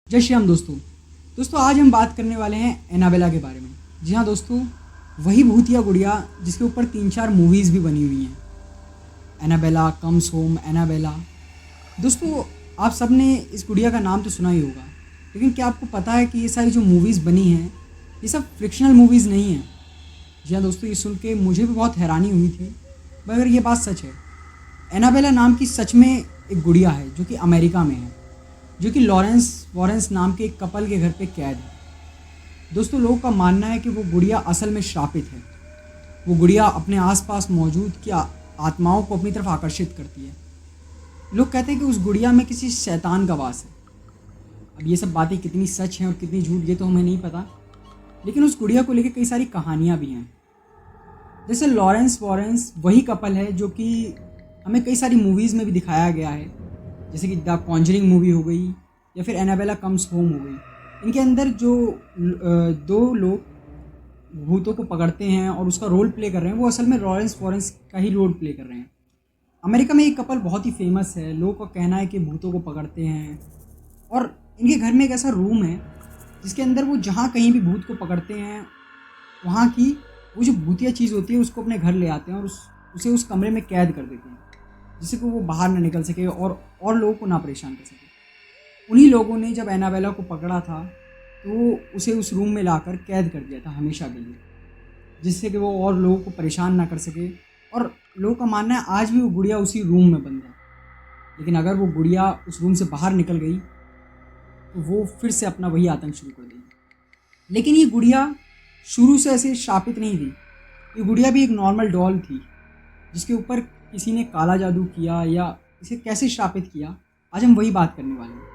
जय श्री राम दोस्तों आज हम बात करने वाले हैं एनाबेला के बारे में। जी हाँ दोस्तों, वही भूतिया गुड़िया जिसके ऊपर 3-4 मूवीज़ भी बनी हुई हैं। Annabella comes home, Annabella. दोस्तों आप सब ने इस गुड़िया का नाम तो सुना ही होगा, लेकिन क्या आपको पता है कि ये सारी जो मूवीज़ बनी हैं ये सब फ्रिक्शनल मूवीज़ नहीं हैं। जी हाँ दोस्तों, ये सुन के मुझे भी बहुत हैरानी हुई थी, मगर ये बात सच है। एनाबेला नाम की सच में एक गुड़िया है जो कि अमेरिका में है, जो कि लॉरेंस वॉरेंस नाम के एक कपल के घर पे कैद है। दोस्तों लोगों का मानना है कि वो गुड़िया असल में श्रापित है। वो गुड़िया अपने आसपास मौजूद की आत्माओं को अपनी तरफ आकर्षित करती है। लोग कहते हैं कि उस गुड़िया में किसी शैतान का वास है। अब ये सब बातें कितनी सच हैं और कितनी झूठ ये तो हमें नहीं पता, लेकिन उस गुड़िया को लेकर कई सारी कहानियाँ भी हैं। जैसे लॉरेंस वॉरेंस वही कपल है जो कि हमें कई सारी मूवीज़ में भी दिखाया गया है, जैसे कि द कॉन्जरिंग मूवी हो गई या फिर एनाबेला कम्स होम हो गई। इनके अंदर जो दो लोग भूतों को पकड़ते हैं और उसका रोल प्ले कर रहे हैं, वो असल में लॉरेंस वॉरेंस का ही रोल प्ले कर रहे हैं। अमेरिका में एक कपल बहुत ही फेमस है। लोगों का कहना है कि भूतों को पकड़ते हैं, और इनके घर में एक ऐसा रूम है जिसके अंदर वो जहाँ कहीं भी भूत को पकड़ते हैं, वहाँ की वो जो भूतिया चीज़ होती है उसको अपने घर ले आते हैं और उसे उस कमरे में कैद कर देते हैं, जिससे कि वो बाहर ना निकल सके और लोगों को ना परेशान कर सके। उन्हीं लोगों ने जब एनाबेला को पकड़ा था तो उसे उस रूम में लाकर कैद कर दिया था हमेशा के लिए, जिससे कि वो और लोगों को परेशान ना कर सके। और लोगों का मानना है आज भी वो गुड़िया उसी रूम में बंद है, लेकिन अगर वो गुड़िया उस रूम से बाहर निकल गई तो वो फिर से अपना वही आतंक शुरू कर देगी। लेकिन ये गुड़िया शुरू से ऐसे शापित नहीं थी। ये गुड़िया भी एक नॉर्मल डॉल थी जिसके ऊपर किसी ने काला जादू किया या इसे कैसे शापित किया, आज हम वही बात करने वाले हैं।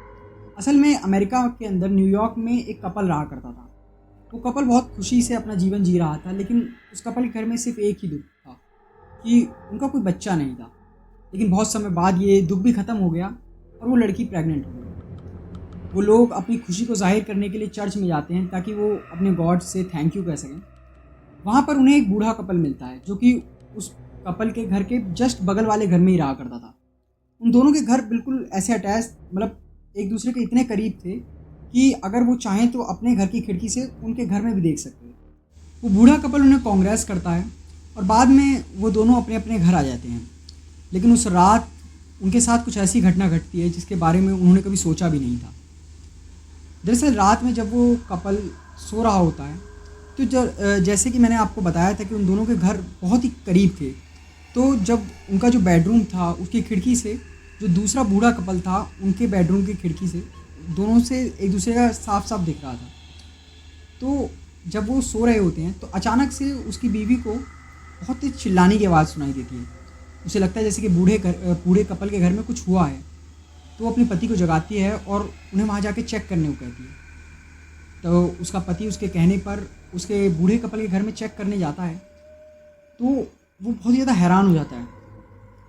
असल में अमेरिका के अंदर न्यूयॉर्क में एक कपल रहा करता था। वो कपल बहुत खुशी से अपना जीवन जी रहा था, लेकिन उस कपल के घर में सिर्फ एक ही दुख था कि उनका कोई बच्चा नहीं था। लेकिन बहुत समय बाद ये दुख भी ख़त्म हो गया और वो लड़की प्रेग्नेंट हो गई। वो लोग अपनी खुशी को जाहिर करने के लिए चर्च में जाते हैं ताकि वो अपने गॉड से थैंक यू कह सकें। वहाँ पर उन्हें एक बूढ़ा कपल मिलता है जो कि उस कपल के घर के जस्ट बगल वाले घर में ही रहा करता था। उन दोनों के घर बिल्कुल ऐसे अटैच, मतलब एक दूसरे के इतने करीब थे कि अगर वो चाहें तो अपने घर की खिड़की से उनके घर में भी देख सकते हैं। वो बूढ़ा कपल उन्हें कांग्रेस करता है और बाद में वो दोनों अपने अपने घर आ जाते हैं। लेकिन उस रात उनके साथ कुछ ऐसी घटना घटती है जिसके बारे में उन्होंने कभी सोचा भी नहीं था। दरअसल रात में जब वो कपल सो रहा होता है तो जैसे कि मैंने आपको बताया था कि उन दोनों के घर बहुत ही करीब थे, तो जब उनका जो बेडरूम था उसकी खिड़की से जो दूसरा बूढ़ा कपल था उनके बेडरूम की खिड़की से दोनों से एक दूसरे का साफ साफ दिख रहा था। तो जब वो सो रहे होते हैं तो अचानक से उसकी बीवी को बहुत तेज चिल्लाने की आवाज़ सुनाई देती है। उसे लगता है जैसे कि बूढ़े कपल के घर में कुछ हुआ है। तो वो अपने पति को जगाती है और उन्हें वहाँ जाके चेक करने को कहती है। तो उसका पति उसके कहने पर उसके बूढ़े कपल के घर में चेक करने जाता है तो वो बहुत ज़्यादा हैरान हो जाता है।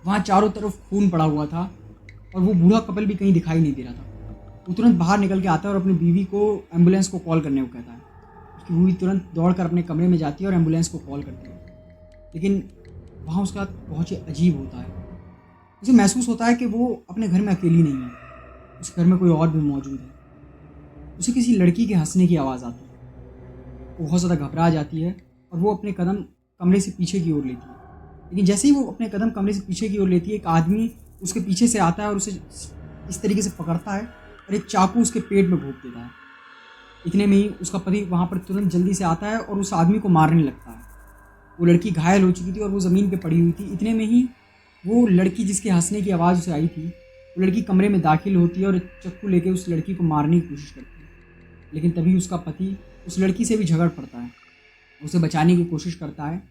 वहाँ चारों तरफ खून पड़ा हुआ था और वो बूढ़ा कपल भी कहीं दिखाई नहीं दे रहा था। वो तुरंत बाहर निकल के आता है और अपनी बीवी को एम्बुलेंस को कॉल करने को कहता है। उसकी बीवी तुरंत दौड़कर अपने कमरे में जाती है और एम्बुलेंस को कॉल करती है। लेकिन वहाँ उसका बहुत ही अजीब होता है। उसे महसूस होता है कि वो अपने घर में अकेली नहीं है, उस घर में कोई और भी मौजूद है। उसे किसी लड़की के हंसने की आवाज़ आती है। वो बहुत ज़्यादा घबरा जाती है और वो अपने कदम कमरे से पीछे की ओर लेती है। लेकिन जैसे ही वो अपने कदम कमरे से पीछे की ओर लेती है, एक आदमी उसके पीछे से आता है और उसे इस तरीके से पकड़ता है और एक चाकू उसके पेट में घोंप देता है। इतने में ही उसका पति वहाँ पर तुरंत जल्दी से आता है और उस आदमी को मारने लगता है। वो लड़की घायल हो चुकी थी और वो ज़मीन पे पड़ी हुई थी। इतने में ही वो लड़की जिसके हंसने की आवाज़ उसे आई थी, वो लड़की कमरे में दाखिल होती है और चाकू लेके उस लड़की को मारने की कोशिश करती है। लेकिन तभी उसका पति उस लड़की से भी झगड़ पड़ता है, उसे बचाने की कोशिश करता है।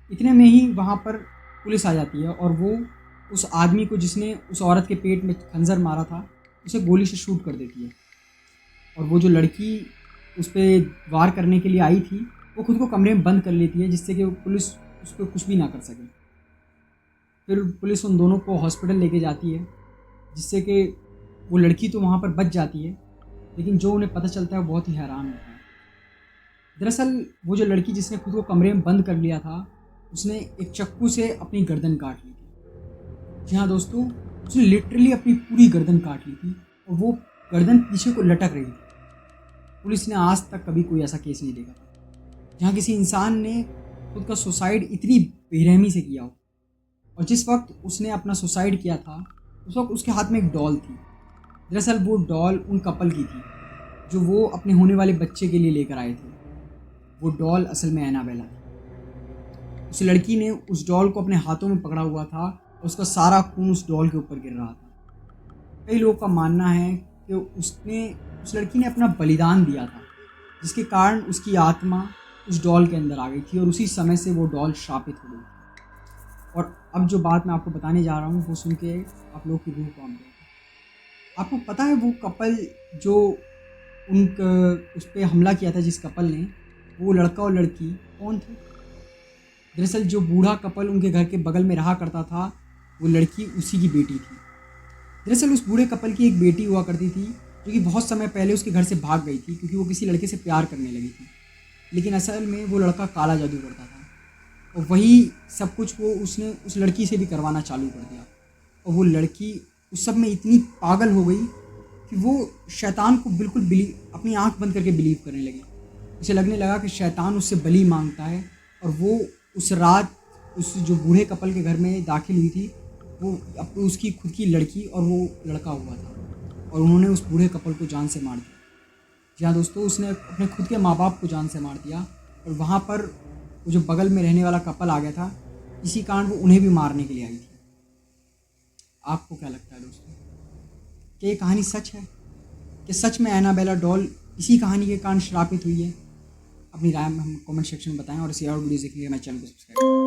इतने में ही वहाँ पर पुलिस आ जाती है और वो उस आदमी को जिसने उस औरत के पेट में खंजर मारा था उसे गोली से शूट कर देती है। और वो जो लड़की उस पर वार करने के लिए आई थी वो खुद को कमरे में बंद कर लेती है, जिससे कि पुलिस उस पर कुछ भी ना कर सके। फिर पुलिस उन दोनों को हॉस्पिटल लेके जाती है, जिससे कि वो लड़की तो वहाँ पर बच जाती है, लेकिन जो उन्हें पता चलता है वो बहुत ही हैरान होता है। दरअसल वो जो लड़की जिसने खुद को कमरे में बंद कर लिया था उसने एक चाकू से अपनी गर्दन काट ली थी। जी हाँ दोस्तों, उसने लिटरली अपनी पूरी गर्दन काट ली थी और वो गर्दन पीछे को लटक रही थी। पुलिस ने आज तक कभी कोई ऐसा केस नहीं देखा था जहाँ किसी इंसान ने खुद का सुसाइड इतनी बेरहमी से किया हो। और जिस वक्त उसने अपना सुसाइड किया था उस वक्त उसके हाथ में एक डॉल थी। दरअसल वो डॉल उन कपल की थी जो वो अपने होने वाले बच्चे के लिए लेकर आए थे। वो डॉल असल में एनाबेला थी। उस लड़की ने उस डॉल को अपने हाथों में पकड़ा हुआ था और उसका सारा खून उस डॉल के ऊपर गिर रहा था। कई लोगों का मानना है कि उस लड़की ने अपना बलिदान दिया था, जिसके कारण उसकी आत्मा उस डॉल के अंदर आ गई थी और उसी समय से वो डॉल श्रापित हो गई थी। और अब जो बात मैं आपको बताने जा रहा हूँ वो सुन के आप लोग की रूह कांप जाएगी। आपको पता है वो कपल जो उस पर हमला किया था, जिस कपल ने, वो लड़का और लड़की कौन थे? दरअसल जो बूढ़ा कपल उनके घर के बगल में रहा करता था वो लड़की उसी की बेटी थी। दरअसल उस बूढ़े कपल की एक बेटी हुआ करती थी जो कि बहुत समय पहले उसके घर से भाग गई थी क्योंकि वो किसी लड़के से प्यार करने लगी थी। लेकिन असल में वो लड़का काला जादू करता था और वही सब कुछ वो उसने उस लड़की से भी करवाना चालू कर दिया। और वो लड़की उस सब में इतनी पागल हो गई कि वो शैतान को बिल्कुल अपनी आंख बंद करके बिलीव करने लगी। उसे लगने लगा कि शैतान उससे बलि मांगता है। और वो उस रात उस जो बूढ़े कपल के घर में दाखिल हुई थी, वो उसकी खुद की लड़की और वो लड़का हुआ था और उन्होंने उस बूढ़े कपल को जान से मार दिया। जी हाँ दोस्तों, उसने अपने खुद के माँ बाप को जान से मार दिया और वहाँ पर वो जो बगल में रहने वाला कपल आ गया था, इसी कारण वो उन्हें भी मारने के लिए आई थी। आपको क्या लगता है दोस्तों, क्या ये कहानी सच है? कि सच में एनाबेला डॉल इसी कहानी के कारण श्रापित हुई है? अपनी राय में हम कमेंट सेक्शन में बताएं और इसी और वीडियो देखने के लिए हमारे चैनल को सब्सक्राइब करें।